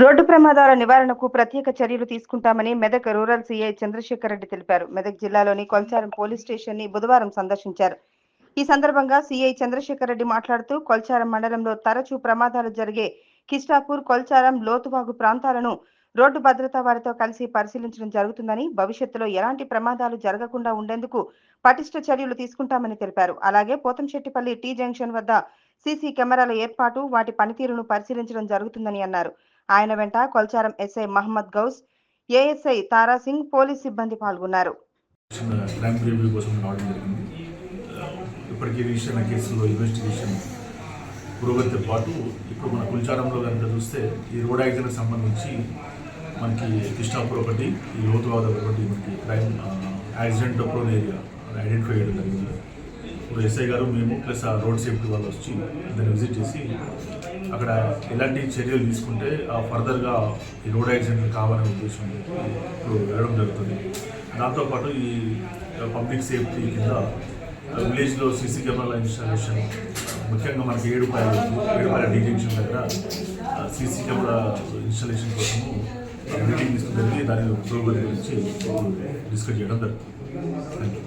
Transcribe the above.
Road ప్రమాదాల నివారణకు ప్రత్యేక చర్యలు తీసుకుంటామని మెదక్ రూరల్ సీఐ చంద్రశేఖర్ రెడ్డి తెలిపారు. మెదక్ జిల్లాలోని కొల్చారం పోలీస్ స్టేషన్ ని బుధవారం సందర్శించారు. ఈ సందర్భంగా సీఐ చంద్రశేఖర్ రెడ్డి మాట్లాడుతూ కొల్చారం మండలంలో తరచూ ప్రమాదాలు జరిగే కిష్టాపూర్, కొల్చారం, లోతువాగు ప్రాంతాలను రోడ్డు భద్రతా వారితో కలిసి పరిశీలించడం జరుగుతుందని, భవిష్యత్తులో ఎలాంటి ప్రమాదాలు జరగకుండా ఉండేందుకు పటిష్ట చర్యలు తీసుకుంటామని తెలిపారు. అలాగే పోతంశెట్టిపల్లి టీ జంక్షన్ వద్ద సీసీ కెమెరాల ఏర్పాటు, వాటి పనితీరును పరిశీలించడం జరుగుతుందని అన్నారు. ఆయన వెంట Kolcharam SI Mohammed Ghouse, ASI Tarasingh, police సిబ్బంది పాల్గొన్నారు. ఇప్పటికీ రిజిస్టర్ అయిన కేసుల్లో ఇన్వెస్టిగేషన్ పురోగతితో పాటు ఇప్పుడు మన కుల్చారంలో కనుక చూస్తే ఈ రోడ్ యాక్సిడెంట్కి సంబంధించి మనకి కిష్టాపూర్ ఒకటి, ఈ లోతువాద ఒకటి మనకి crime accident prone area identify చేయడం జరిగింది. ఇప్పుడు ఎస్ఐ గారు మేము ప్లస్ ఆ రోడ్ సేఫ్టీ వాళ్ళు వచ్చి దాన్ని విజిట్ చేసి అక్కడ ఎలాంటి చర్యలు తీసుకుంటే ఫర్దర్గా ఈ రోడ్ యాక్సిడెంట్లు కావాలనే ఉద్దేశం ఇప్పుడు వెళ్ళడం జరుగుతుంది. దాంతోపాటు ఈ పబ్లిక్ సేఫ్టీ కింద విలేజ్లో సీసీ కెమెరాల ఇన్స్టాలేషన్, ముఖ్యంగా మనకి ఏడుపాయల డీజంక్షన్ దగ్గర సీసీ కెమెరా ఇన్స్టాలేషన్ కోసము మీటింగ్ తీసుకుని జరిగి దాని పురోగతి గురించి డిస్కస్ చేయడం జరుగుతుంది. Thank you.